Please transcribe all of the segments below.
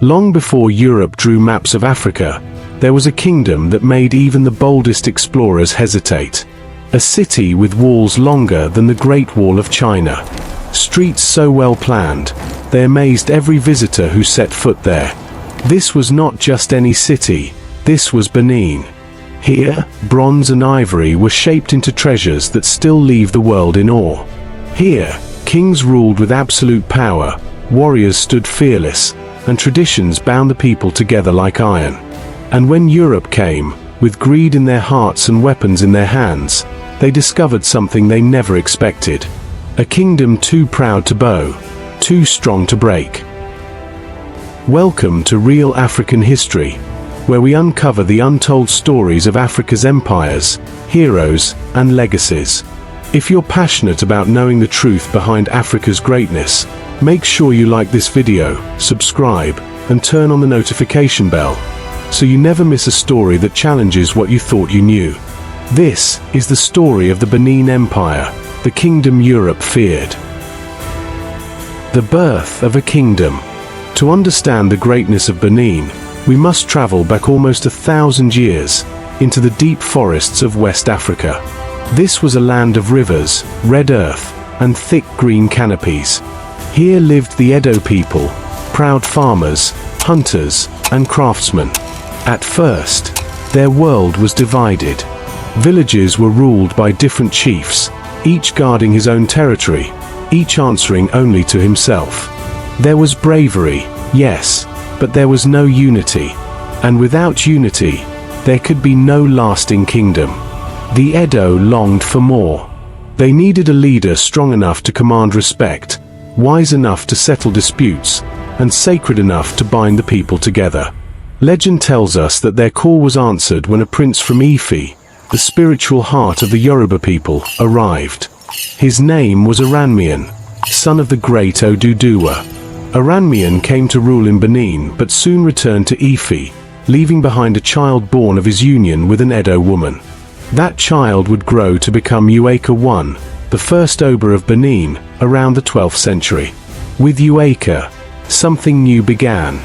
Long before Europe drew maps of Africa, there was a kingdom that made even the boldest explorers hesitate. A city with walls longer than the Great Wall of China. Streets so well planned, they amazed every visitor who set foot there. This was not just any city, this was Benin. Here, bronze and ivory were shaped into treasures that still leave the world in awe. Here, kings ruled with absolute power, warriors stood fearless, and traditions bound the people together like iron. And when Europe came, with greed in their hearts and weapons in their hands, they discovered something they never expected. A kingdom too proud to bow, too strong to break. Welcome to Real African History, where we uncover the untold stories of Africa's empires, heroes, and legacies. If you're passionate about knowing the truth behind Africa's greatness, make sure you like this video, subscribe, and turn on the notification bell, so you never miss a story that challenges what you thought you knew. This is the story of the Benin Empire, the kingdom Europe feared. The birth of a kingdom. To understand the greatness of Benin, we must travel back almost 1,000 years, into the deep forests of West Africa. This was a land of rivers, red earth, and thick green canopies. Here lived the Edo people, proud farmers, hunters, and craftsmen. At first, their world was divided. Villages were ruled by different chiefs, each guarding his own territory, each answering only to himself. There was bravery, yes, but there was no unity. And without unity, there could be no lasting kingdom. The Edo longed for more. They needed a leader strong enough to command respect, wise enough to settle disputes, and sacred enough to bind the people together. Legend tells us that their call was answered when a prince from Ife, the spiritual heart of the Yoruba people, arrived. His name was Aranmian, son of the great Oduduwa. Aranmian came to rule in Benin but soon returned to Ife, leaving behind a child born of his union with an Edo woman. That child would grow to become Eweka I, the first Oba of Benin, around the 12th century. With Eweka, something new began.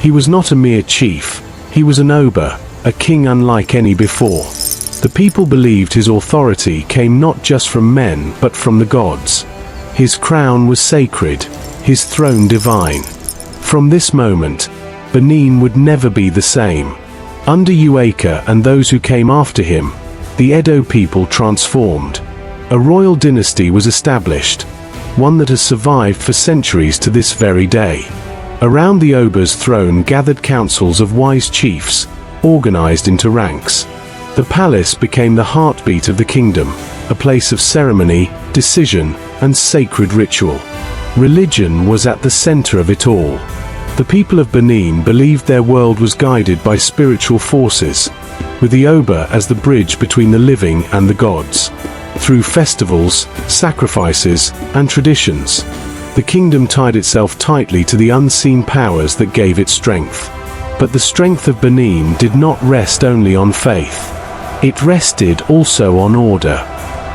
He was not a mere chief, he was an Oba, a king unlike any before. The people believed his authority came not just from men but from the gods. His crown was sacred, his throne divine. From this moment, Benin would never be the same. Under Eweka and those who came after him, the Edo people transformed. A royal dynasty was established, one that has survived for centuries to this very day. Around the Oba's throne gathered councils of wise chiefs, organized into ranks. The palace became the heartbeat of the kingdom, a place of ceremony, decision, and sacred ritual. Religion was at the center of it all. The people of Benin believed their world was guided by spiritual forces, with the Oba as the bridge between the living and the gods. Through festivals, sacrifices, and traditions, the kingdom tied itself tightly to the unseen powers that gave it strength. But the strength of Benin did not rest only on faith. It rested also on order.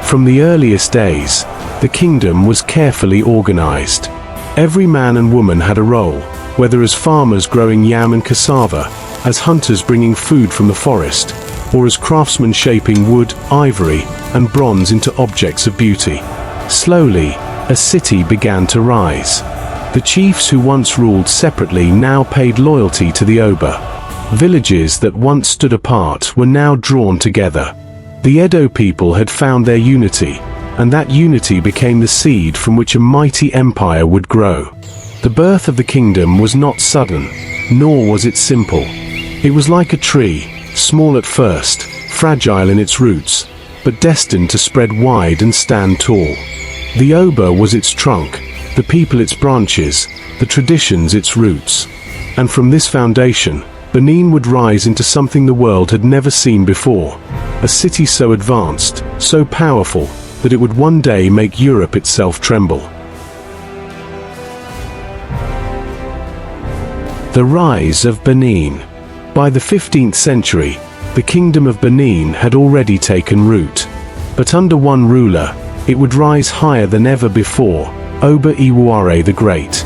From the earliest days, the kingdom was carefully organized. Every man and woman had a role, whether as farmers growing yam and cassava, as hunters bringing food from the forest, or as craftsmen shaping wood, ivory, and bronze into objects of beauty. Slowly, a city began to rise. The chiefs who once ruled separately now paid loyalty to the Oba. Villages that once stood apart were now drawn together. The Edo people had found their unity, and that unity became the seed from which a mighty empire would grow. The birth of the kingdom was not sudden, nor was it simple. It was like a tree, small at first, fragile in its roots, but destined to spread wide and stand tall. The Oba was its trunk, the people its branches, the traditions its roots. And from this foundation, Benin would rise into something the world had never seen before, a city so advanced, so powerful, that it would one day make Europe itself tremble. The rise of Benin. By the 15th century, the kingdom of Benin had already taken root. But under one ruler, it would rise higher than ever before, Oba Ewuare the Great.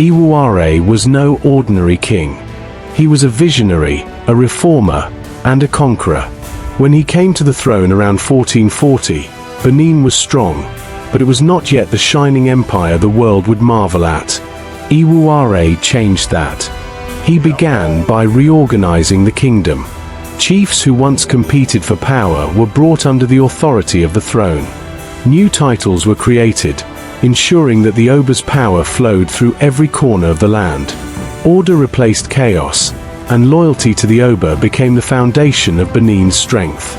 Ewuare was no ordinary king. He was a visionary, a reformer, and a conqueror. When he came to the throne around 1440, Benin was strong, but it was not yet the shining empire the world would marvel at. Ewuare changed that. He began by reorganizing the kingdom. Chiefs who once competed for power were brought under the authority of the throne. New titles were created, ensuring that the Oba's power flowed through every corner of the land. Order replaced chaos, and loyalty to the Oba became the foundation of Benin's strength.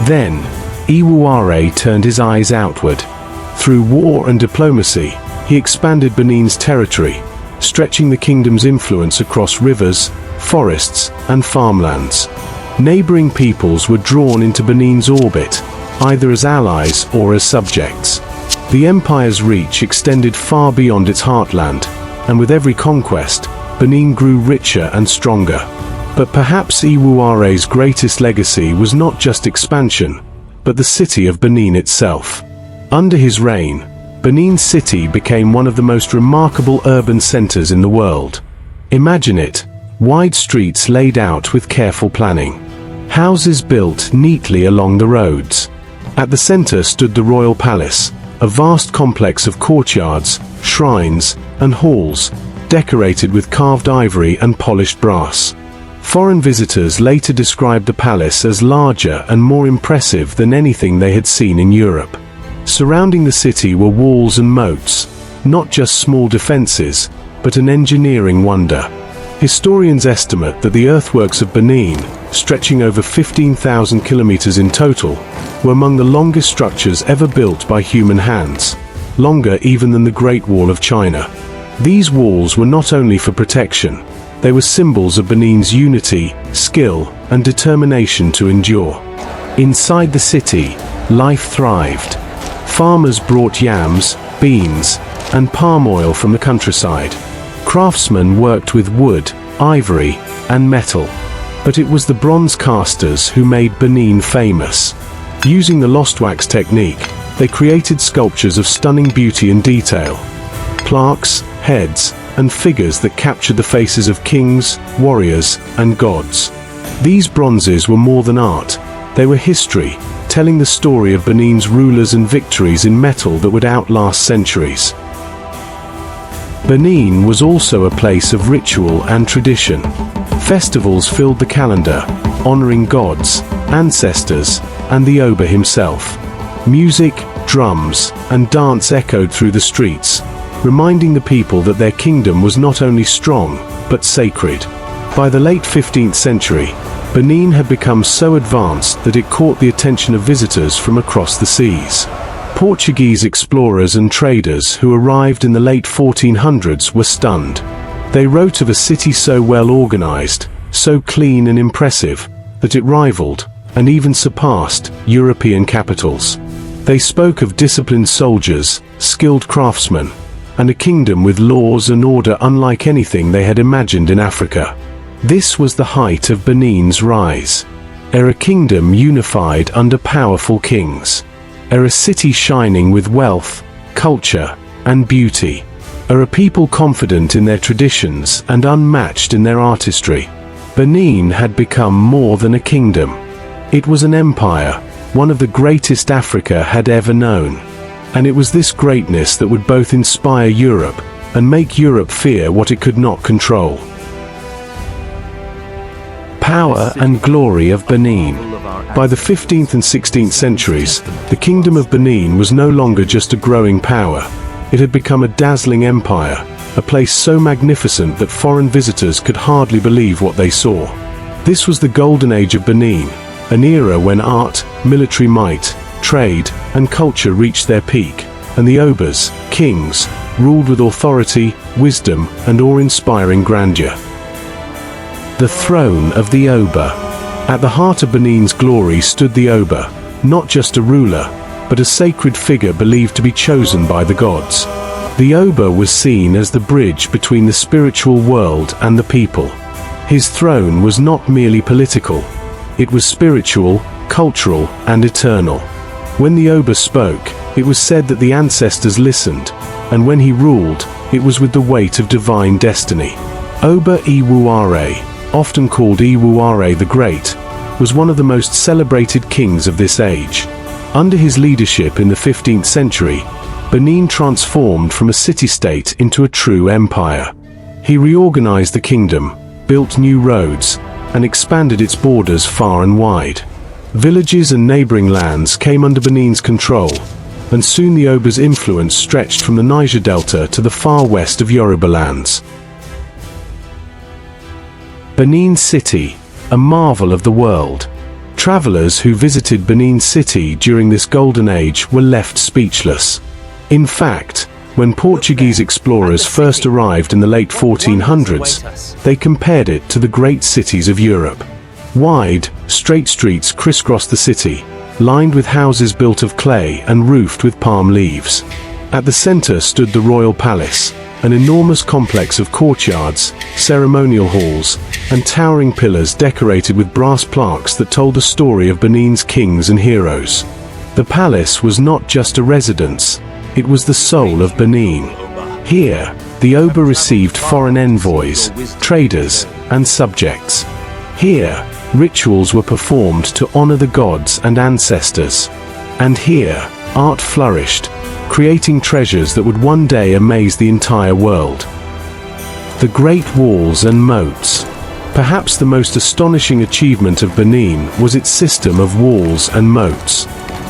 Then, Ewuare turned his eyes outward. Through war and diplomacy, he expanded Benin's territory, stretching the kingdom's influence across rivers, forests, and farmlands. Neighboring peoples were drawn into Benin's orbit, either as allies or as subjects. The empire's reach extended far beyond its heartland, and with every conquest, Benin grew richer and stronger. But perhaps Ewuare's greatest legacy was not just expansion, but the city of Benin itself. Under his reign, Benin City became one of the most remarkable urban centers in the world. Imagine it, wide streets laid out with careful planning. Houses built neatly along the roads. At the center stood the royal palace, a vast complex of courtyards, shrines, and halls, decorated with carved ivory and polished brass. Foreign visitors later described the palace as larger and more impressive than anything they had seen in Europe. Surrounding the city were walls and moats, not just small defenses, but an engineering wonder. Historians estimate that the earthworks of Benin, stretching over 15,000 kilometers in total, were among the longest structures ever built by human hands, longer even than the Great Wall of China. These walls were not only for protection, they were symbols of Benin's unity, skill, and determination to endure. Inside the city, life thrived. Farmers brought yams, beans, and palm oil from the countryside. Craftsmen worked with wood, ivory, and metal. But it was the bronze casters who made Benin famous. Using the lost wax technique, they created sculptures of stunning beauty and detail. Plaques, heads, and figures that captured the faces of kings, warriors, and gods. These bronzes were more than art. They were history, telling the story of Benin's rulers and victories in metal that would outlast centuries. Benin was also a place of ritual and tradition. Festivals filled the calendar, honoring gods, ancestors, and the Oba himself. Music, drums, and dance echoed through the streets, reminding the people that their kingdom was not only strong, but sacred. By the late 15th century, Benin had become so advanced that it caught the attention of visitors from across the seas. Portuguese explorers and traders who arrived in the late 1400s were stunned. They wrote of a city so well organized, so clean and impressive, that it rivaled, and even surpassed, European capitals. They spoke of disciplined soldiers, skilled craftsmen, and a kingdom with laws and order unlike anything they had imagined in Africa. This was the height of Benin's rise. A kingdom unified under powerful kings. A city shining with wealth, culture, and beauty. A people confident in their traditions and unmatched in their artistry. Benin had become more than a kingdom. It was an empire, one of the greatest Africa had ever known. And it was this greatness that would both inspire Europe and make Europe fear what it could not control. Power and glory of Benin. By the 15th and 16th centuries, the Kingdom of Benin was no longer just a growing power. It had become a dazzling empire, a place so magnificent that foreign visitors could hardly believe what they saw. This was the golden age of Benin, an era when art, military might, trade, and culture reached their peak, and the Obas, kings, ruled with authority, wisdom, and awe-inspiring grandeur. The throne of the Oba. At the heart of Benin's glory stood the Oba, not just a ruler, but a sacred figure believed to be chosen by the gods. The Oba was seen as the bridge between the spiritual world and the people. His throne was not merely political. It was spiritual, cultural, and eternal. When the Oba spoke, it was said that the ancestors listened, and when he ruled, it was with the weight of divine destiny. Oba Ewuare, often called Ewuare the Great, was one of the most celebrated kings of this age. Under his leadership in the 15th century, Benin transformed from a city-state into a true empire. He reorganized the kingdom, built new roads, and expanded its borders far and wide. Villages and neighboring lands came under Benin's control, and soon the Oba's influence stretched from the Niger Delta to the far west of Yoruba lands. Benin City, a marvel of the world. Travelers who visited Benin City during this golden age were left speechless. In fact, when Portuguese explorers first arrived in the late 1400s, they compared it to the great cities of Europe. Wide, straight streets crisscrossed the city, lined with houses built of clay and roofed with palm leaves. At the center stood the royal palace, an enormous complex of courtyards, ceremonial halls, and towering pillars decorated with brass plaques that told the story of Benin's kings and heroes. The palace was not just a residence, it was the soul of Benin. Here, the Oba received foreign envoys, traders, and subjects. Here, rituals were performed to honor the gods and ancestors. And here, art flourished, creating treasures that would one day amaze the entire world. The Great Walls and Moats. Perhaps the most astonishing achievement of Benin was its system of walls and moats.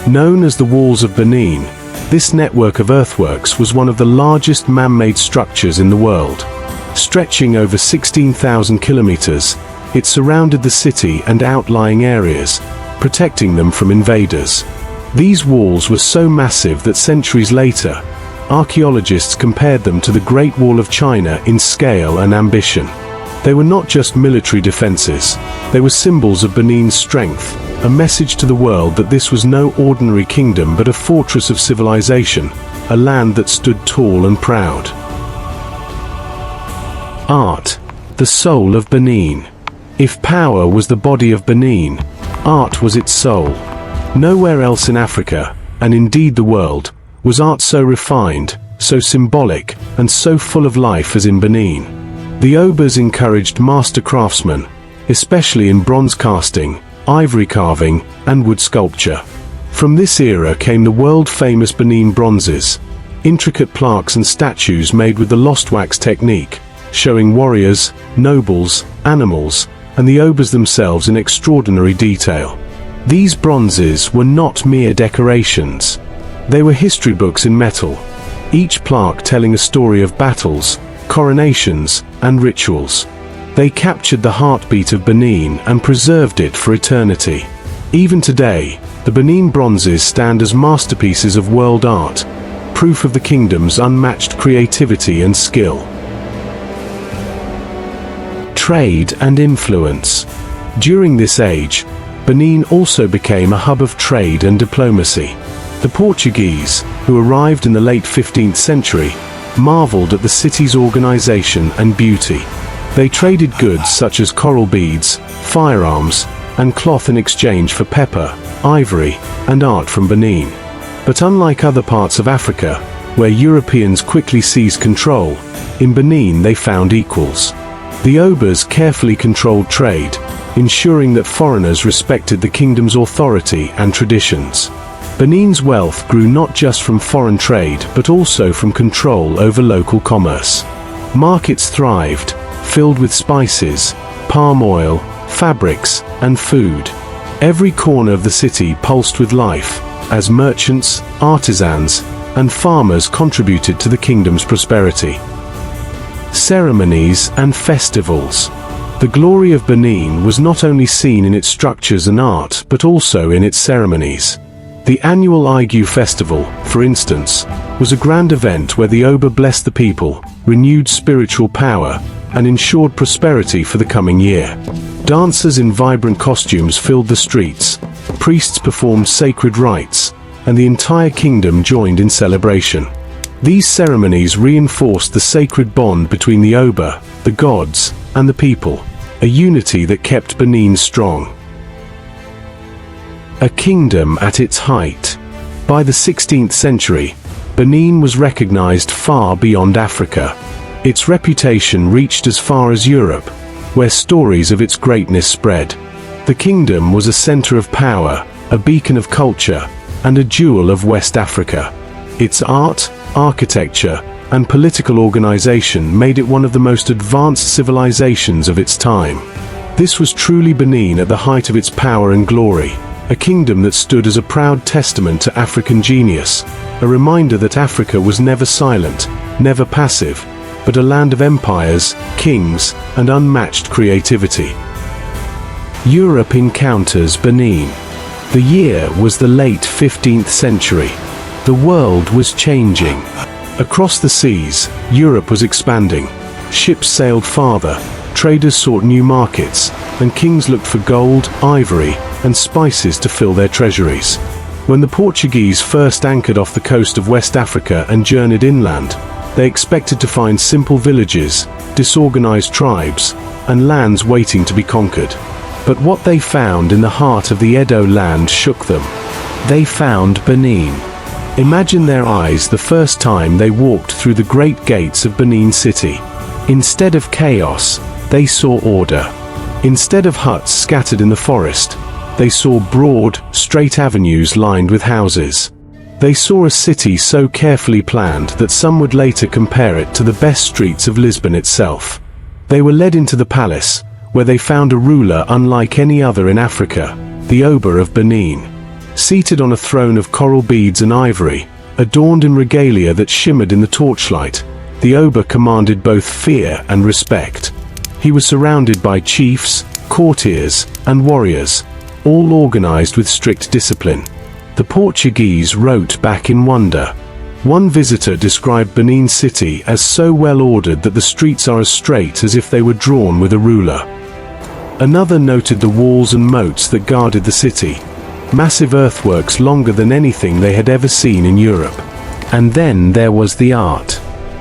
Known as the Walls of Benin, this network of earthworks was one of the largest man-made structures in the world. Stretching over 16,000 kilometers, it surrounded the city and outlying areas, protecting them from invaders. These walls were so massive that centuries later, archaeologists compared them to the Great Wall of China in scale and ambition. They were not just military defenses, they were symbols of Benin's strength, a message to the world that this was no ordinary kingdom but a fortress of civilization, a land that stood tall and proud. Art, the soul of Benin. If power was the body of Benin, art was its soul. Nowhere else in Africa, and indeed the world, was art so refined, so symbolic, and so full of life as in Benin. The Obas encouraged master craftsmen, especially in bronze casting, ivory carving, and wood sculpture. From this era came the world-famous Benin bronzes, intricate plaques and statues made with the lost wax technique, showing warriors, nobles, animals, and the Obas themselves in extraordinary detail. These bronzes were not mere decorations. They were history books in metal, each plaque telling a story of battles, coronations, and rituals. They captured the heartbeat of Benin and preserved it for eternity. Even today, the Benin bronzes stand as masterpieces of world art, proof of the kingdom's unmatched creativity and skill. Trade and influence. During this age, Benin also became a hub of trade and diplomacy. The Portuguese, who arrived in the late 15th century, marveled at the city's organization and beauty. They traded goods such as coral beads, firearms, and cloth in exchange for pepper, ivory, and art from Benin. But unlike other parts of Africa, where Europeans quickly seized control, in Benin they found equals. The Obas carefully controlled trade, ensuring that foreigners respected the kingdom's authority and traditions. Benin's wealth grew not just from foreign trade but also from control over local commerce. Markets thrived, filled with spices, palm oil, fabrics, and food. Every corner of the city pulsed with life, as merchants, artisans, and farmers contributed to the kingdom's prosperity. Ceremonies and festivals. The glory of Benin was not only seen in its structures and art, but also in its ceremonies. The annual Igu festival, for instance, was a grand event where the Oba blessed the people, renewed spiritual power, and ensured prosperity for the coming year. Dancers in vibrant costumes filled the streets, priests performed sacred rites, and the entire kingdom joined in celebration. These ceremonies reinforced the sacred bond between the Oba, the gods, and the people, a unity that kept Benin strong. A kingdom at its height. By the 16th century, Benin was recognized far beyond Africa. Its reputation reached as far as Europe, where stories of its greatness spread. The kingdom was a center of power, a beacon of culture, and a jewel of West Africa. Its art, architecture, and political organization made it one of the most advanced civilizations of its time. This was truly Benin at the height of its power and glory, a kingdom that stood as a proud testament to African genius, a reminder that Africa was never silent, never passive, but a land of empires, kings, and unmatched creativity. Europe encounters Benin. The year was the late 15th century. The world was changing. Across the seas, Europe was expanding. Ships sailed farther, traders sought new markets, and kings looked for gold, ivory, and spices to fill their treasuries. When the Portuguese first anchored off the coast of West Africa and journeyed inland, they expected to find simple villages, disorganized tribes, and lands waiting to be conquered. But what they found in the heart of the Edo land shook them. They found Benin. Imagine their eyes the first time they walked through the great gates of Benin City. Instead of chaos, they saw order. Instead of huts scattered in the forest, they saw broad, straight avenues lined with houses. They saw a city so carefully planned that some would later compare it to the best streets of Lisbon itself. They were led into the palace, where they found a ruler unlike any other in Africa, the Oba of Benin. Seated on a throne of coral beads and ivory, adorned in regalia that shimmered in the torchlight, the Oba commanded both fear and respect. He was surrounded by chiefs, courtiers, and warriors, all organized with strict discipline. The Portuguese wrote back in wonder. One visitor described Benin City as so well ordered that the streets are as straight as if they were drawn with a ruler. Another noted the walls and moats that guarded the city, massive earthworks longer than anything they had ever seen in Europe. And then there was the art.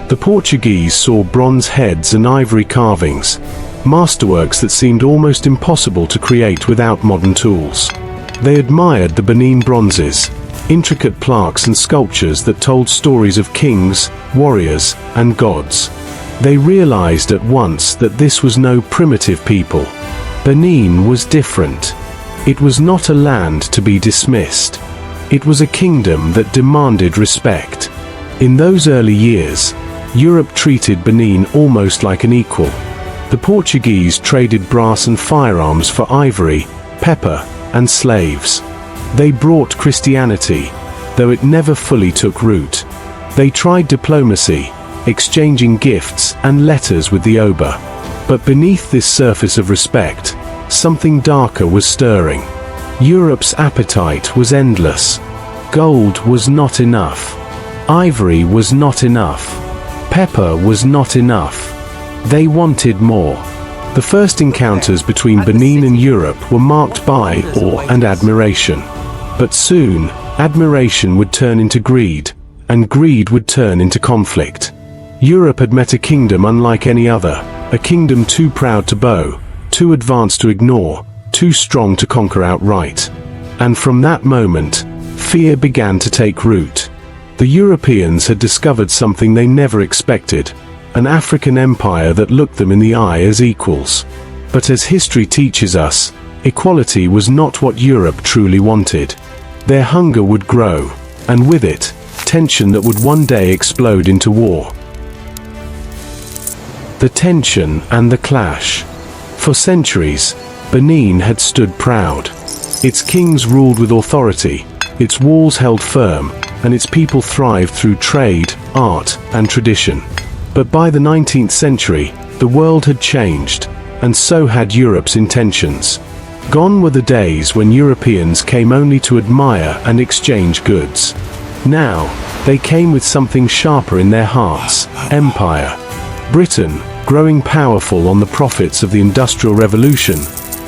The Portuguese saw bronze heads and ivory carvings, masterworks that seemed almost impossible to create without modern tools. They admired the Benin bronzes, intricate plaques and sculptures that told stories of kings, warriors, and gods. They realized at once that this was no primitive people. Benin was different. It was not a land to be dismissed. It was a kingdom that demanded respect. In those early years, Europe treated Benin almost like an equal. The Portuguese traded brass and firearms for ivory, pepper, and slaves. They brought Christianity, though it never fully took root. They tried diplomacy, exchanging gifts and letters with the Oba. But beneath this surface of respect, something darker was stirring. Europe's appetite was endless. Gold was not enough. Ivory was not enough. Pepper was not enough. They wanted more. The first encounters between Benin and Europe were marked by awe and admiration. But soon, admiration would turn into greed, and greed would turn into conflict. Europe had met a kingdom unlike any other, a kingdom too proud to bow, too advanced to ignore, too strong to conquer outright. And from that moment, fear began to take root. The Europeans had discovered something they never expected, an African empire that looked them in the eye as equals. But as history teaches us, equality was not what Europe truly wanted. Their hunger would grow, and with it, tension that would one day explode into war. The tension and the clash. For centuries, Benin had stood proud. Its kings ruled with authority, its walls held firm, and its people thrived through trade, art, and tradition. But by the 19th century, the world had changed, and so had Europe's intentions. Gone were the days when Europeans came only to admire and exchange goods. Now, they came with something sharper in their hearts: empire. Britain, growing powerful on the profits of the Industrial Revolution,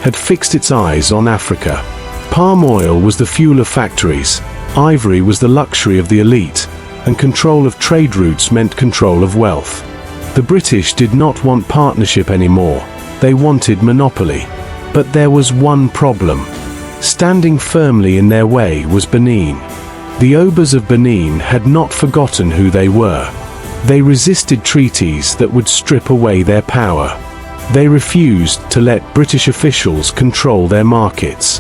had fixed its eyes on Africa. Palm oil was the fuel of factories, ivory was the luxury of the elite, and control of trade routes meant control of wealth. The British did not want partnership anymore, they wanted monopoly. But there was one problem. Standing firmly in their way was Benin. The Obas of Benin had not forgotten who they were. They resisted treaties that would strip away their power. They refused to let British officials control their markets.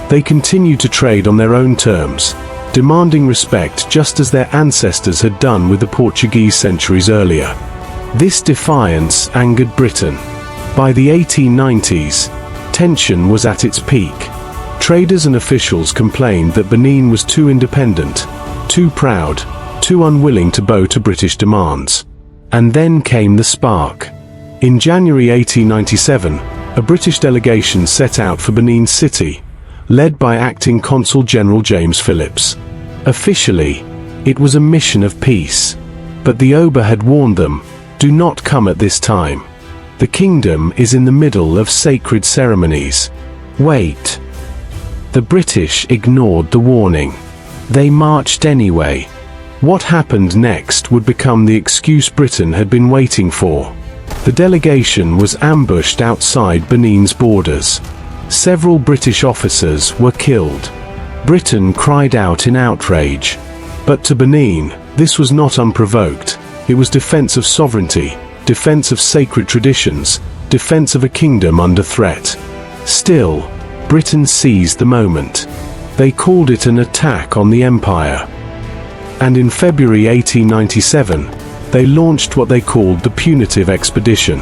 They continued to trade on their own terms, demanding respect just as their ancestors had done with the Portuguese centuries earlier. This defiance angered Britain. By the 1890s, tension was at its peak. Traders and officials complained that Benin was too independent, too proud, too unwilling to bow to British demands. And then came the spark. In January 1897, a British delegation set out for Benin City, led by Acting Consul General James Phillips. Officially, it was a mission of peace. But the Oba had warned them, "Do not come at this time. The kingdom is in the middle of sacred ceremonies. Wait." The British ignored the warning. They marched anyway. What happened next would become the excuse Britain had been waiting for. The delegation was ambushed outside Benin's borders. Several British officers were killed. Britain cried out in outrage. But to Benin, this was not unprovoked. It was defense of sovereignty, defense of sacred traditions, defense of a kingdom under threat. Still, Britain seized the moment. They called it an attack on the empire. And in February 1897, they launched what they called the Punitive Expedition.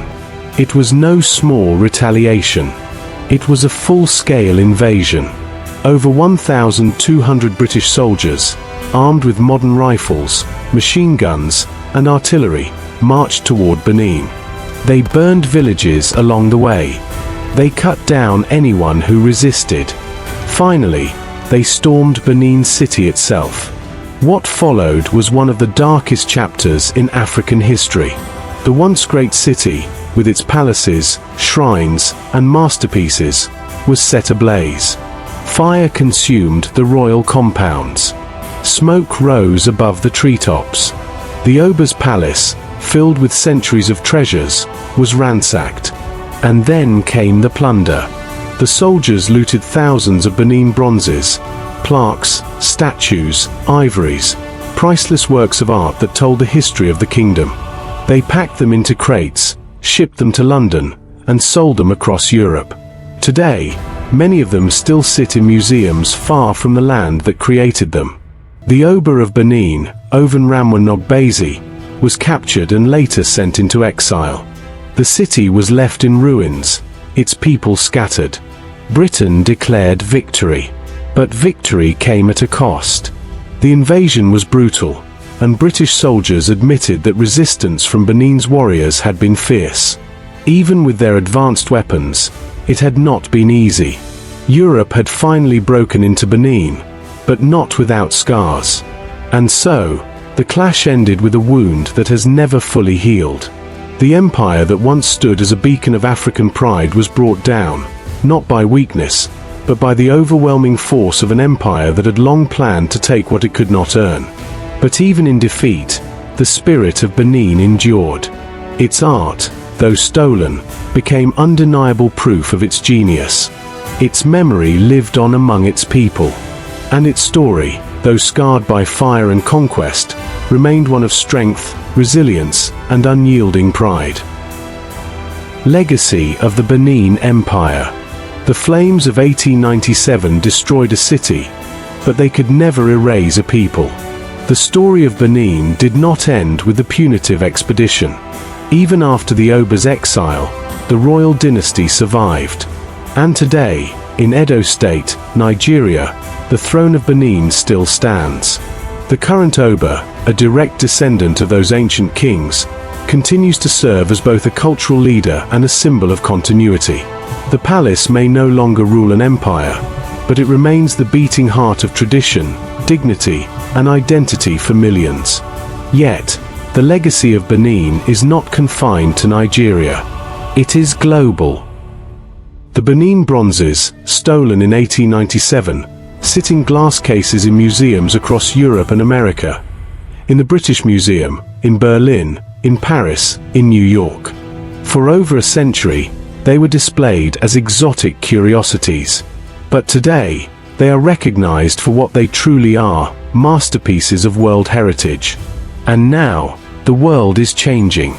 It was no small retaliation. It was a full-scale invasion. Over 1,200 British soldiers, armed with modern rifles, machine guns, and artillery, marched toward Benin. They burned villages along the way. They cut down anyone who resisted. Finally, they stormed Benin City itself. What followed was one of the darkest chapters in African history. The once great city, with its palaces, shrines, and masterpieces, was set ablaze. Fire consumed the royal compounds. Smoke rose above the treetops. The Oba's palace, filled with centuries of treasures, was ransacked. And then came the plunder. The soldiers looted thousands of Benin bronzes, plaques, statues, ivories, priceless works of art that told the history of the kingdom. They packed them into crates, shipped them to London, and sold them across Europe. Today, many of them still sit in museums far from the land that created them. The Oba of Benin, Ovenramwa Nogbezi, was captured and later sent into exile. The city was left in ruins, its people scattered. Britain declared victory. But victory came at a cost. The invasion was brutal, and British soldiers admitted that resistance from Benin's warriors had been fierce. Even with their advanced weapons, it had not been easy. Europe had finally broken into Benin, but not without scars. And so, the clash ended with a wound that has never fully healed. The empire that once stood as a beacon of African pride was brought down, not by weakness, but by the overwhelming force of an empire that had long planned to take what it could not earn. But even in defeat, the spirit of Benin endured. Its art, though stolen, became undeniable proof of its genius. Its memory lived on among its people. And its story, though scarred by fire and conquest, remained one of strength, resilience, and unyielding pride. Legacy of the Benin Empire. The flames of 1897 destroyed a city, but they could never erase a people. The story of Benin did not end with the Punitive Expedition. Even after the Oba's exile, the royal dynasty survived. And today, in Edo State, Nigeria, the throne of Benin still stands. The current Oba, a direct descendant of those ancient kings, continues to serve as both a cultural leader and a symbol of continuity. The palace may no longer rule an empire, but it remains the beating heart of tradition, dignity, and identity for millions. Yet, the legacy of Benin is not confined to Nigeria. It is global. The Benin bronzes, stolen in 1897, sit in glass cases in museums across Europe and America. In the British Museum, in Berlin, in Paris, in New York. For over a century, they were displayed as exotic curiosities. But today, they are recognized for what they truly are, masterpieces of world heritage. And now, the world is changing.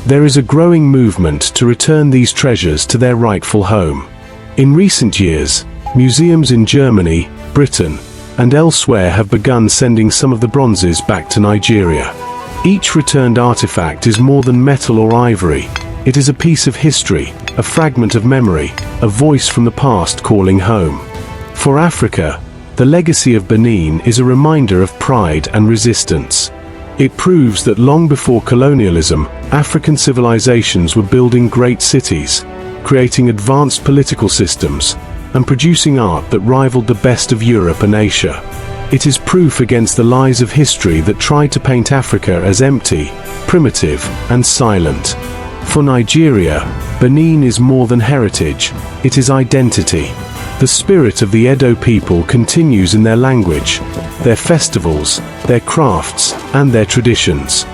There is a growing movement to return these treasures to their rightful home. In recent years, museums in Germany, Britain, and elsewhere have begun sending some of the bronzes back to Nigeria. Each returned artifact is more than metal or ivory. It is a piece of history, a fragment of memory, a voice from the past calling home. For Africa, the legacy of Benin is a reminder of pride and resistance. It proves that long before colonialism, African civilizations were building great cities, creating advanced political systems, and producing art that rivaled the best of Europe and Asia. It is proof against the lies of history that tried to paint Africa as empty, primitive, and silent. For Nigeria, Benin is more than heritage, it is identity. The spirit of the Edo people continues in their language, their festivals, their crafts, and their traditions.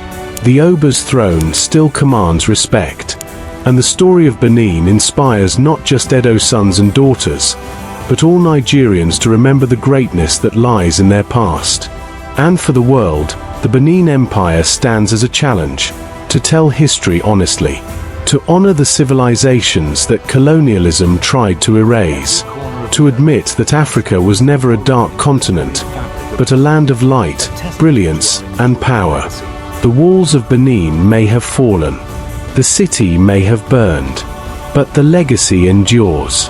The Oba's throne still commands respect. And the story of Benin inspires not just Edo's sons and daughters, but all Nigerians to remember the greatness that lies in their past. And for the world, the Benin Empire stands as a challenge to tell history honestly, to honor the civilizations that colonialism tried to erase, to admit that Africa was never a dark continent, but a land of light, brilliance, and power. The walls of Benin may have fallen, the city may have burned, but the legacy endures.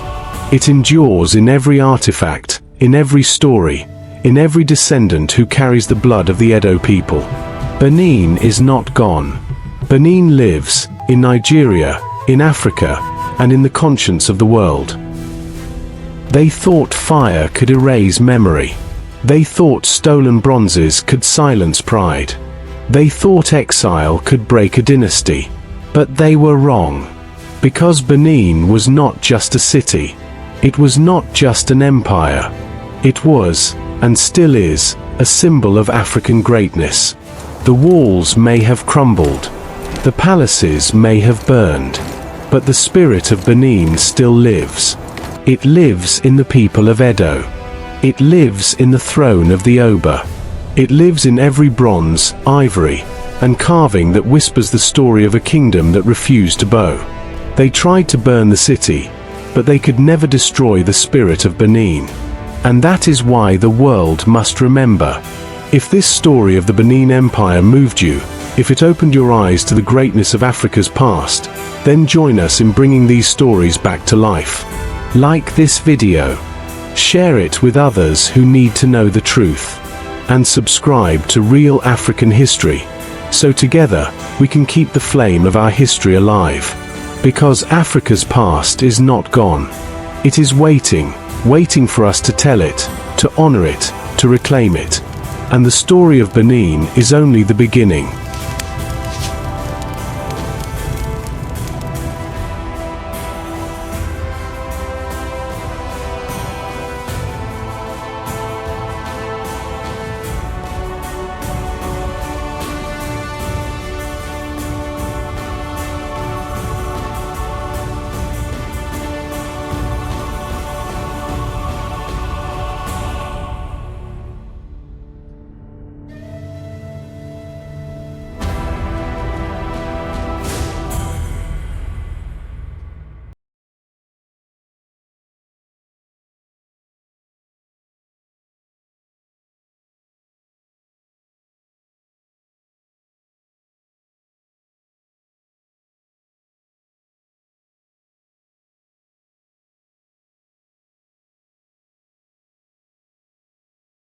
It endures in every artifact, in every story, in every descendant who carries the blood of the Edo people. Benin is not gone. Benin lives, in Nigeria, in Africa, and in the conscience of the world. They thought fire could erase memory. They thought stolen bronzes could silence pride. They thought exile could break a dynasty. But they were wrong. Because Benin was not just a city. It was not just an empire. It was, and still is, a symbol of African greatness. The walls may have crumbled. The palaces may have burned. But the spirit of Benin still lives. It lives in the people of Edo. It lives in the throne of the Oba. It lives in every bronze, ivory, and carving that whispers the story of a kingdom that refused to bow. They tried to burn the city, but they could never destroy the spirit of Benin. And that is why the world must remember. If this story of the Benin Empire moved you, if it opened your eyes to the greatness of Africa's past, then join us in bringing these stories back to life. Like this video, share it with others who need to know the truth, and subscribe to Real African History, so together we can keep the flame of our history alive. Because Africa's past is not gone. It is waiting for us to tell it, to honor it, to reclaim it. And the story of Benin is only the beginning.